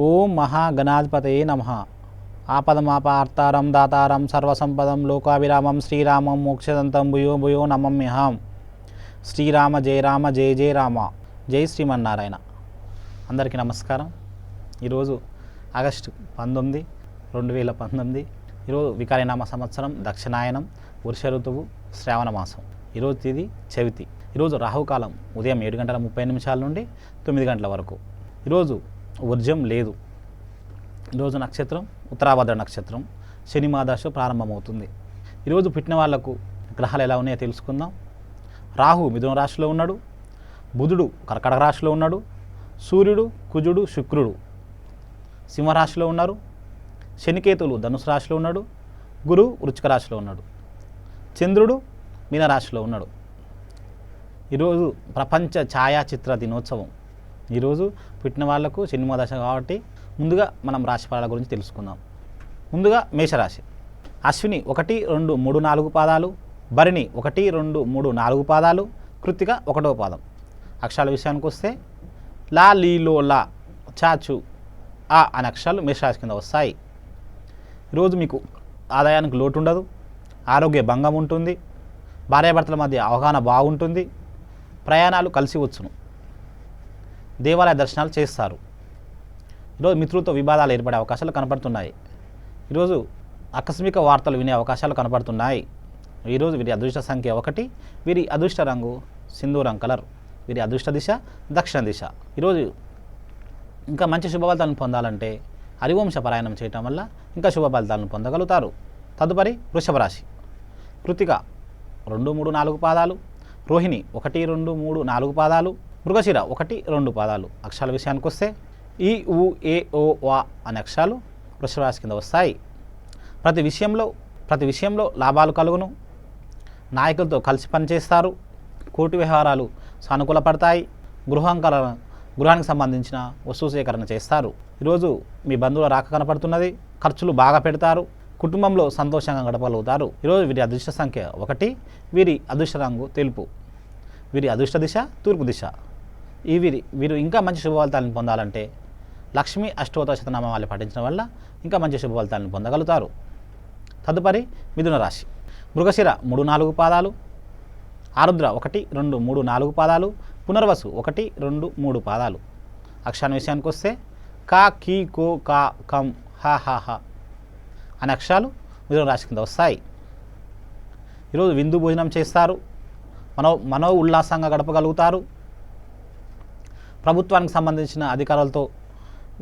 ఓం మహాగణాధిపతయే నమః. ఆపదమాపార్తారం దాతారం సర్వసంపదం లోకాభిరామం శ్రీరామం మోక్షదంతం భూయో భూయో నమమ్యహం. శ్రీరామ జయ రామ జయ జయ రామ. జై శ్రీమన్నారాయణ. అందరికీ నమస్కారం. ఈరోజు ఆగస్టు 19, 2019. ఈరోజు వికారినామ సంవత్సరం దక్షిణాయనం, వర్ష ఋతువు, శ్రావణ మాసం. ఈరోజు తేదీ చవితి. ఈరోజు రాహుకాలం ఉదయం 7:30 నుండి 9 గంటల వరకు. ఈరోజు వర్జం లేదు. ఈరోజు నక్షత్రం ఉత్తరాభద్ర నక్షత్రం. శని మాదశ ప్రారంభమవుతుంది. ఈరోజు పుట్టిన వాళ్లకు గ్రహాలు ఎలా ఉన్నాయో తెలుసుకుందాం. రాహు మిథున రాశిలో ఉన్నాడు, బుధుడు కర్కటక రాశిలో ఉన్నాడు, సూర్యుడు కుజుడు శుక్రుడు సింహరాశిలో ఉన్నారు, శనికేతులు ధనుసు రాశిలో ఉన్నాడు, గురువు వృశ్చిక రాశిలో ఉన్నాడు, చంద్రుడు మీనరాశిలో ఉన్నాడు. ఈరోజు ప్రపంచ ఛాయాచిత్ర దినోత్సవం. ఈరోజు పుట్టిన వాళ్లకు శని దశ కాబట్టి ముందుగా మనం రాశి ఫలాల గురించి తెలుసుకుందాం. ముందుగా మేషరాశి. అశ్విని 1, 2, 3, 4 పాదాలు, భరణి 1, 2, 3, 4 పాదాలు, కృత్తిక 1వ పాదం. అక్షరాల విషయానికి వస్తే లా, లీలో, లా, చాచు, ఆ అనే అక్షరాలు మేషరాశి కింద వస్తాయి. ఈరోజు మీకు ఆదాయానికి లోటు ఉండదు, ఆరోగ్య భంగం ఉంటుంది, భార్యాభర్తల మధ్య అవగాహన బాగుంటుంది, ప్రయాణాలు కలిసి వచ్చును, దేవాలయ దర్శనాలు చేస్తారు. ఈరోజు మిత్రులతో వివాదాలు ఏర్పడే అవకాశాలు కనపడుతున్నాయి. ఈరోజు ఆకస్మిక వార్తలు వినే అవకాశాలు కనపడుతున్నాయి. ఈరోజు వీరి అదృష్ట సంఖ్య 1, వీరి అదృష్ట రంగు సింధూరం కలర్, వీరి అదృష్ట దిశ దక్షిణ దిశ. ఈరోజు ఇంకా మంచి శుభ ఫలితాలను పొందాలంటే హరివంశ పారాయణం చేయటం వల్ల ఇంకా శుభ ఫలితాలను పొందగలుగుతారు. తదుపరి వృషభ రాశి. కృత్తిక 2, 3, 4 పాదాలు, రోహిణి 1, 2, 3, 4 పాదాలు, మృగశిర 1, 2 పాదాలు. అక్షరాల విషయానికి వస్తే ఈ, ఊ, ఏ, ఓ, వా అనే అక్షరాలు వృషభ రాశి కింద వస్తాయి. ప్రతి విషయంలో లాభాలు కలుగును, నాయకులతో కలిసి పనిచేస్తారు, కోర్టు వ్యవహారాలు సానుకూలపడతాయి, గృహానికి సంబంధించిన వస్తు సేకరణ చేస్తారు. ఈరోజు మీ బంధువుల రాక కనపడుతున్నది, ఖర్చులు బాగా పెడతారు, కుటుంబంలో సంతోషంగా గడపగలుగుతారు. ఈరోజు వీరి అదృష్ట సంఖ్య 1, వీరి అదృష్ట రంగు తెలుపు, వీరి అదృష్ట దిశ తూర్పు దిశ. వీరు ఇంకా మంచి శుభ ఫలితాలను పొందాలంటే లక్ష్మీ అష్టోత్తర శతనామాలు పఠించడం వల్ల ఇంకా మంచి శుభ ఫలితాలను పొందగలుగుతారు. తదుపరి మిథున రాశి. మృగశిర 3, 4 పాదాలు, ఆరుద్ర 1, 2, 3, 4 పాదాలు, పునర్వసు 1, 2, 3 పాదాలు. అక్షరాల విషయానికి వస్తే కా, కీ, కో, కా, కం, హా, హా, హా అనే అక్షరాలు మిథున రాశి కింద వస్తాయి. ఈరోజు విందు భోజనం చేస్తారు, మనో ఉల్లాసంగా గడపగలుగుతారు. ప్రభుత్వానికి సంబంధించిన అధికారులతో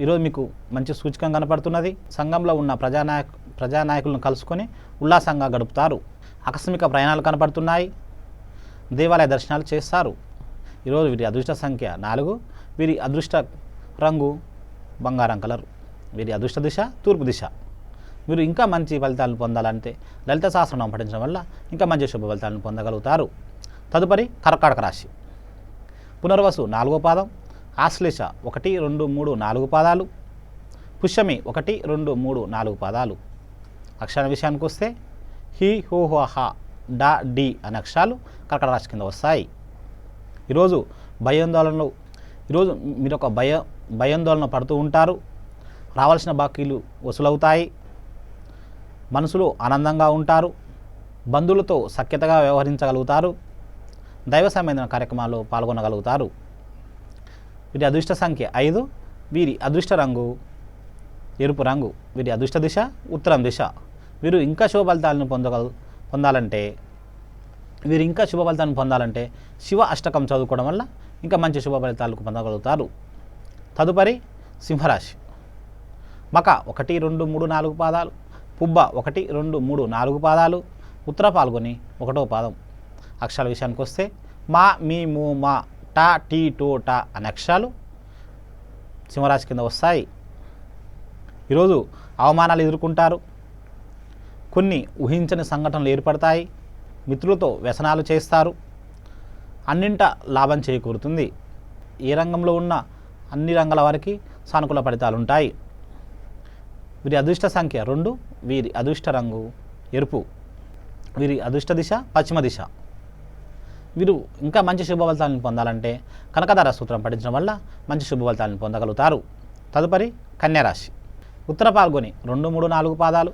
ఈరోజు మీకు మంచి సూచకం కనపడుతున్నది. సంఘంలో ఉన్న ప్రజానాయకులను కలుసుకొని ఉల్లాసంగా గడుపుతారు. ఆకస్మిక ప్రయాణాలు కనపడుతున్నాయి, దేవాలయ దర్శనాలు చేస్తారు. ఈరోజు వీరి అదృష్ట సంఖ్య 4, వీరి అదృష్ట రంగు బంగారం కలర్, వీరి అదృష్ట దిశ తూర్పు దిశ. మీరు ఇంకా మంచి ఫలితాలను పొందాలంటే లలిత సహస్రనామం పఠించడం వల్ల ఇంకా మంచి శుభ ఫలితాలను పొందగలుగుతారు. తదుపరి కర్కాటక రాశి. పునర్వసు 4వ పాదం, ఆశ్లేష 1, 2, 3, 4 పాదాలు, పుష్యమి 1, 2, 3, 4 పాదాలు. అక్షరాల విషయానికి వస్తే హి, హో, హో, హా, డా, డి అనే అక్షరాలు కర్కాటక రాశి కింద వస్తాయి. ఈరోజు మీరు ఒక భయాందోళన పడుతూ ఉంటారు, రావాల్సిన బాకీలు వసూలవుతాయి, మనసులో ఆనందంగా ఉంటారు, బంధువులతో సఖ్యతగా వ్యవహరించగలుగుతారు, దైవ సంబంధమైన కార్యక్రమాల్లో పాల్గొనగలుగుతారు. వీరి అదృష్ట సంఖ్య 5, వీరి అదృష్ట రంగు ఎరుపు రంగు, వీరి అదృష్ట దిశ ఉత్తరం దిశ. వీరు ఇంకా శుభ ఫలితాలను పొందాలంటే శివ అష్టకం చదువుకోవడం వల్ల ఇంకా మంచి శుభ ఫలితాలకు పొందగలుగుతారు. తదుపరి సింహరాశి. మక 1, 2, 3, 4 పాదాలు, పుబ్బ 1, 2, 3, 4 పాదాలు, ఉత్తర పాల్గొని 1వ పాదం. అక్షరాల విషయానికి వస్తే మా, మీ, మూ, మా, టా, టీ, టో, టా అనే అక్షరాలు సింహరాశి కింద వస్తాయి. ఈరోజు అవమానాలు ఎదుర్కొంటారు, కొన్ని ఊహించని సంఘటనలు ఏర్పడతాయి, మిత్రులతో వ్యసనాలు చేస్తారు, అన్నింట లాభం చేకూరుతుంది. ఏ రంగంలో ఉన్న అన్ని రంగాల వారికి సానుకూల ఫలితాలు ఉంటాయి. వీరి అదృష్ట సంఖ్య 2, వీరి అదృష్ట రంగు ఎరుపు, వీరి అదృష్ట దిశ పశ్చిమ దిశ. వీరు ఇంకా మంచి శుభ ఫలితాలను పొందాలంటే కనకదార సూత్రం పఠించడం వల్ల మంచి శుభ ఫలితాలను పొందగలుగుతారు. తదుపరి కన్యారాశి. ఉత్తర పాల్గొని 2, 3, 4 పాదాలు,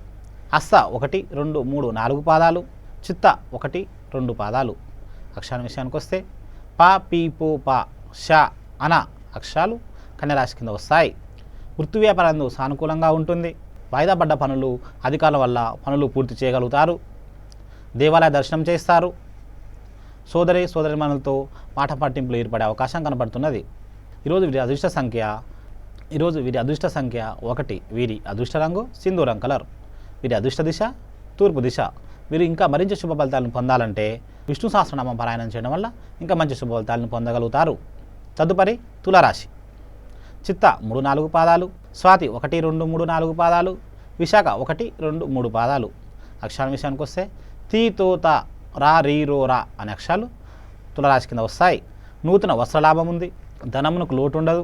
హస్త 1, 2, 3, 4 పాదాలు, చిత్త 1, 2 పాదాలు. అక్షరాల విషయానికి వస్తే ప, పి, పో, ప, ష, అన అక్షరాలు కన్యారాశి కింద వస్తాయి. వృత్తి వ్యాపారంలో సానుకూలంగా ఉంటుంది. వాయిదా పడ్డ పనులు అధికారుల వల్ల పనులు పూర్తి చేయగలుగుతారు. దేవాలయ దర్శనం చేస్తారు. సోదరిమణులతో మాట పట్టింపులు ఏర్పడే అవకాశం కనబడుతున్నది. ఈరోజు వీరి అదృష్ట సంఖ్య 1. వీరి అదృష్ట రంగు సింధూరం కలర్. వీరి అదృష్ట దిశ తూర్పు దిశ. వీరు ఇంకా మరింత శుభ ఫలితాలను పొందాలంటే విష్ణు సహస్రనామం పారాయణం చేయడం వల్ల ఇంకా మంచి శుభ ఫలితాలను పొందగలుగుతారు. తదుపరి తులారాశి. చిత్త 3, 4 పాదాలు, స్వాతి 1, 2, 3, 4 పాదాలు, విశాఖ 1, 2, 3 పాదాలు. అక్షరాల విషయానికి వస్తే తీ, తో, త, రా, రీ, రో, రా అనే అక్షరాలు తులారాశి కింద వస్తాయి. నూతన వస్త్రలాభం ఉంది. ధనమునకు లోటు ఉండదు.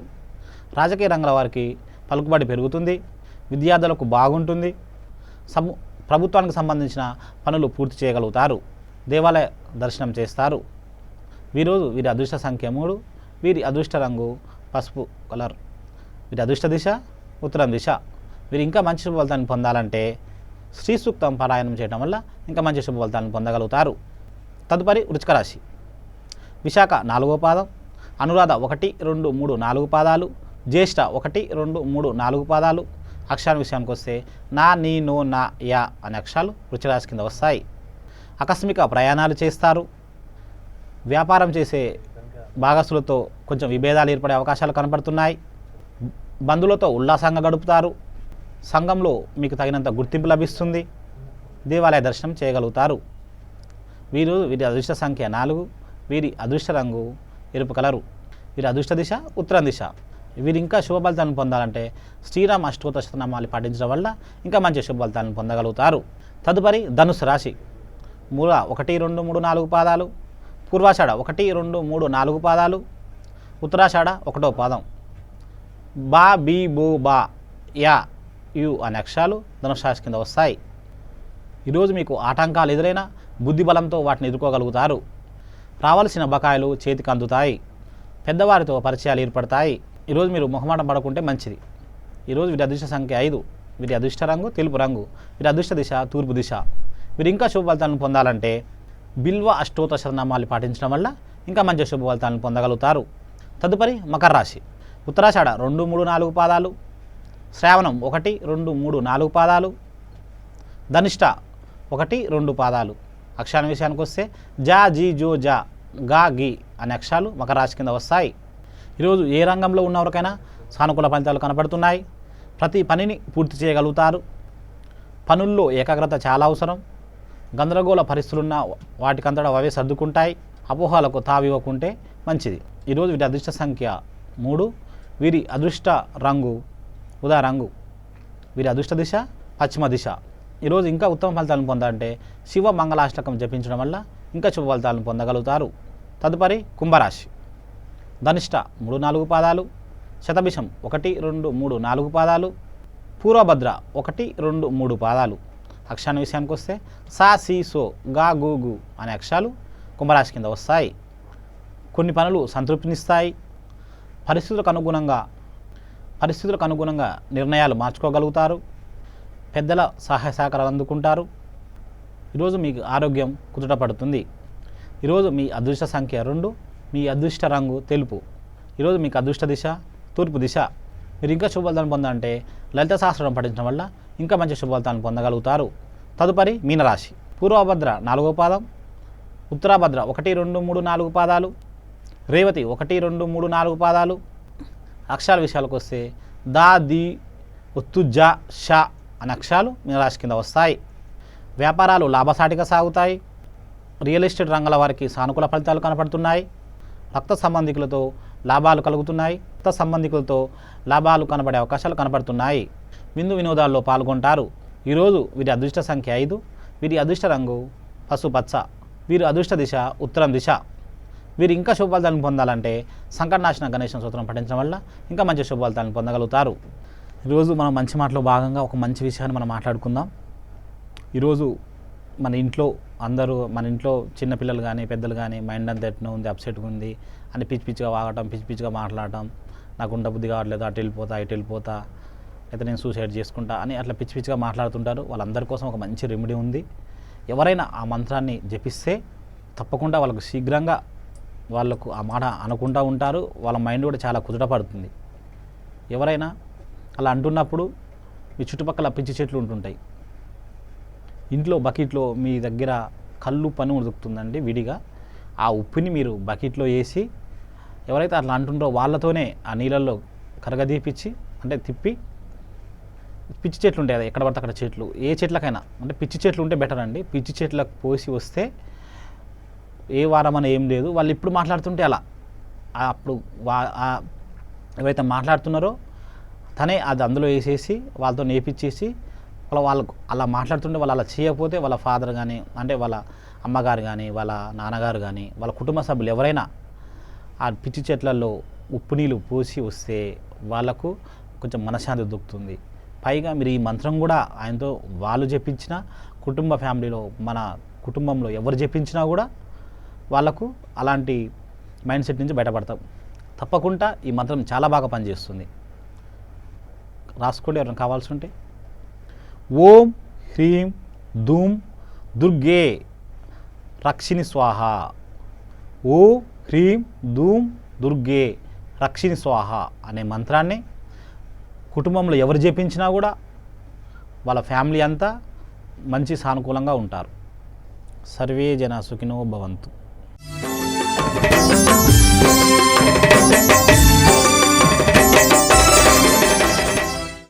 రాజకీయ రంగాల వారికి పలుకుబడి పెరుగుతుంది. విద్యార్థులకు బాగుంటుంది. ప్రభుత్వానికి సంబంధించిన పనులు పూర్తి చేయగలుగుతారు. దేవాలయ దర్శనం చేస్తారు. వీరి అదృష్ట సంఖ్య 3. వీరి అదృష్ట రంగు పసుపు కలర్. వీరి అదృష్ట దిశ ఉత్తరం దిశ. వీరు ఇంకా మంచి శుభ ఫలితాన్ని పొందాలంటే శ్రీ సూక్తం పారాయణం చేయడం వల్ల ఇంకా మంచి శుభ ఫలితాలను పొందగలుగుతారు. తదుపరి వృశ్చిక రాశి. విశాఖ 4వ పాదం, అనురాధ 1, 2, 3, 4 పాదాలు, జ్యేష్ఠ 1, 2, 3, 4 పాదాలు. అక్షరాల విషయానికి వస్తే నా, నీ, నో, నా, యా అనే అక్షరాలు వృశ్చిక రాశి కింద వస్తాయి. ఆకస్మిక ప్రయాణాలు చేస్తారు. వ్యాపారం చేసే భాగస్తులతో కొంచెం విభేదాలు ఏర్పడే అవకాశాలు కనపడుతున్నాయి. బంధువులతో ఉల్లాసంగా గడుపుతారు. సంఘంలో మీకు తగినంత గుర్తింపు లభిస్తుంది. దేవాలయ దర్శనం చేయగలుగుతారు. వీరి అదృష్ట సంఖ్య 4. వీరి అదృష్ట రంగు ఎరుపు కలరు. వీరి అదృష్ట దిశ ఉత్తరం దిశ. వీరు ఇంకా శుభ ఫలితాలను పొందాలంటే శ్రీరామ అష్టోత్తర శతనామాలు పాటించడం వల్ల ఇంకా మంచి శుభ ఫలితాలను పొందగలుగుతారు. తదుపరి ధనుసు రాశి. మూల 1, 2, 3, 4 పాదాలు, పూర్వాషాఢ 1, 2, 3, 4 పాదాలు, ఉత్తరాషాఢ 1వ పాదం. బా, బీ, బో, బా, యా, యు అనే అక్షరాలు ధనుసు రాశి కింద వస్తాయి. ఈరోజు మీకు ఆటంకాలు ఎదురైనా బుద్ధి బలంతో వాటిని ఎదుర్కోగలుగుతారు. రావాల్సిన బకాయిలు చేతికి అందుతాయి. పెద్దవారితో పరిచయాలు ఏర్పడతాయి. ఈరోజు మీరు మొహమాటం పడకుంటే మంచిది. ఈరోజు వీరి అదృష్ట సంఖ్య 5. వీరి అదృష్ట రంగు తెలుపు రంగు. వీరి అదృష్ట దిశ తూర్పు దిశ. వీరు ఇంకా శుభ ఫలితాలను పొందాలంటే బిల్వ అష్టోత్తర శతనామాలు పాటించడం వల్ల ఇంకా మంచి శుభ ఫలితాలను పొందగలుగుతారు. తదుపరి మకర రాశి. ఉత్తరాషాఢ 2, 3, 4 పాదాలు, శ్రావణం 1, 2, 3, 4 పాదాలు, ధనిష్ట 1, 2 పాదాలు. అక్షరాల విషయానికి వస్తే జా, జీ, జో, జా, గా, గి అనే అక్షరాలు మకర రాశి కింద వస్తాయి. ఈరోజు ఏ రంగంలో ఉన్నవరకైనా సానుకూల ఫలితాలు కనపడుతున్నాయి. ప్రతి పనిని పూర్తి చేయగలుగుతారు. పనుల్లో ఏకాగ్రత చాలా అవసరం. గందరగోళ పరిస్థితులున్న వాటికంతటా అవే సర్దుకుంటాయి. అపోహలకు తావివ్వకుంటే మంచిది. ఈరోజు వీరి అదృష్ట సంఖ్య 3. వీరి అదృష్ట రంగు ఉదా రంగు. వీరి అదృష్ట దిశ పశ్చిమ దిశ. ఈరోజు ఇంకా ఉత్తమ ఫలితాలను పొందాలంటే శివ మంగళాష్టకం జపించడం వల్ల ఇంకా శుభ ఫలితాలను పొందగలుగుతారు. తదుపరి కుంభరాశి. ధనిష్ట 3, 4 పాదాలు, శతభిషం 1, 2, 3, 4 పాదాలు, పూర్వభద్ర 1, 2, 3 పాదాలు. అక్షరాల విషయానికి వస్తే సా, సి, సో, గా, గు, గు అనే అక్షరాలు కుంభరాశి కింద వస్తాయి. కొన్ని పనులు సంతృప్తినిస్తాయి. పరిస్థితులకు అనుగుణంగా నిర్ణయాలు మార్చుకోగలుగుతారు. పెద్దల సహాయ సహకారాలు అందుకుంటారు. ఈరోజు మీకు ఆరోగ్యం కుదుటపడుతుంది. ఈరోజు మీ అదృష్ట సంఖ్య 2. మీ అదృష్ట రంగు తెలుపు. ఈరోజు మీకు అదృష్ట దిశ తూర్పు దిశ. మీరు ఇంకా శుభఫలితాలను పొందాలంటే లలిత సహస్రం పఠించడం వల్ల ఇంకా మంచి శుభఫలితాలను పొందగలుగుతారు. తదుపరి మీనరాశి. పూర్వభద్ర 4వ పాదం, ఉత్తరాభద్ర 1, 2, 3, 4 పాదాలు, రేవతి 1, 2, 3, 4 పాదాలు. అక్షరాల విషయాలకు వస్తే దా, ది, ఒత్తు, జ, ష అనే అక్షరాలు మీనరాశి కింద వస్తాయి. వ్యాపారాలు లాభసాటిగా సాగుతాయి. రియల్ ఎస్టేట్ రంగాల వారికి సానుకూల ఫలితాలు కనపడుతున్నాయి. రక్త సంబంధికులతో లాభాలు కలుగుతున్నాయి. లాభాలు కనబడే అవకాశాలు కనపడుతున్నాయి. విందు వినోదాల్లో పాల్గొంటారు. ఈరోజు వీరి అదృష్ట సంఖ్య 5. వీరి అదృష్ట రంగు పసుపచ్చ. వీరి అదృష్ట దిశ ఉత్తరం దిశ. వీరు ఇంకా శుభ ఫలితాలను పొందాలంటే సంకటనాశన గణేశ స్తోత్రం పఠించడం వల్ల ఇంకా మంచి శుభ ఫలితాలను పొందగలుగుతారు. ఈరోజు మనం మంచి మాటలో భాగంగా ఒక మంచి విషయాన్ని మనం మాట్లాడుకుందాం. ఈరోజు మన ఇంట్లో చిన్నపిల్లలు కానీ పెద్దలు కానీ మైండ్ అంతా ఎట్లా ఉంది, అప్సెట్గా ఉంది అని పిచ్చిగా వాగటం, పిచ్చిగా మాట్లాడటం, నాకు ఉండ బుద్ధి కావట్లేదు, అటు వెళ్ళిపోతా ఇటు వెళ్ళిపోతా అయితే నేను సూసైడ్ చేసుకుంటా అని అట్లా పిచ్చి పిచ్చిగా మాట్లాడుతుంటారు. వాళ్ళందరి కోసం ఒక మంచి రెమెడీ ఉంది. ఎవరైనా ఆ మంత్రాన్ని జపిస్తే తప్పకుండా వాళ్ళకు శీఘ్రంగా వాళ్ళకు ఆ మాట అనుకుంటూ ఉంటారు. వాళ్ళ మైండ్ కూడా చాలా కుదుట పడుతుంది. ఎవరైనా అలా అంటున్నప్పుడు మీ చుట్టుపక్కల పిచ్చి చెట్లు ఉంటుంటాయి. ఇంట్లో బకెట్లో మీ దగ్గర కళ్ళు పని ఉడుకుతుందండి విడిగా. ఆ ఉప్పుని మీరు బకెట్లో వేసి ఎవరైతే అట్లా అంటుంటారో వాళ్ళతోనే ఆ నీళ్ళల్లో కరగదీపించి అంటే తిప్పి పిచ్చి చెట్లు ఉంటాయి కదా, ఎక్కడ పడితే అక్కడ చెట్లు, ఏ చెట్లకైనా అంటే పిచ్చి చెట్లు ఉంటే బెటర్ అండి. పిచ్చి చెట్లకు పోసి వస్తే ఏ వారం అని ఏం లేదు. వాళ్ళు ఇప్పుడు మాట్లాడుతుంటే అలా అప్పుడు ఎవరైతే మాట్లాడుతున్నారో తనే అది అందులో వేసేసి వాళ్ళతో నేర్పించేసి వాళ్ళకు అలా మాట్లాడుతుంటే వాళ్ళు అలా చేయకపోతే వాళ్ళ ఫాదర్ కానీ అంటే వాళ్ళ అమ్మగారు కానీ వాళ్ళ నాన్నగారు కానీ వాళ్ళ కుటుంబ సభ్యులు ఎవరైనా ఆ పిచ్చి చెట్లలో ఉప్పు నీళ్ళు పోసి వస్తే వాళ్ళకు కొంచెం మనశ్శాంతి దొరుకుతుంది. పైగా మీరు ఈ మంత్రం కూడా ఆయనతో వాళ్ళు చెప్పించిన కుటుంబ ఫ్యామిలీలో మన కుటుంబంలో ఎవరు చెప్పించినా కూడా వాళ్ళకు అలాంటి మైండ్ సెట్ నుంచి బయటపడతాం. తప్పకుండా ఈ మంత్రం చాలా బాగా పనిచేస్తుంది. రాసుకోండి ఎవరైనా కావాల్సి ఉంటే. ఓం హ్రీం ధూమ్ దుర్గే రక్షిణి స్వాహ. ఓం హ్రీం ధూమ్ దుర్గే రక్షిణి స్వాహ అనే మంత్రాన్ని కుటుంబంలో ఎవరు జపించినా కూడా వాళ్ళ ఫ్యామిలీ అంతా మంచి సానుకూలంగా ఉంటారు. సర్వే జన సుఖినో భవంతు.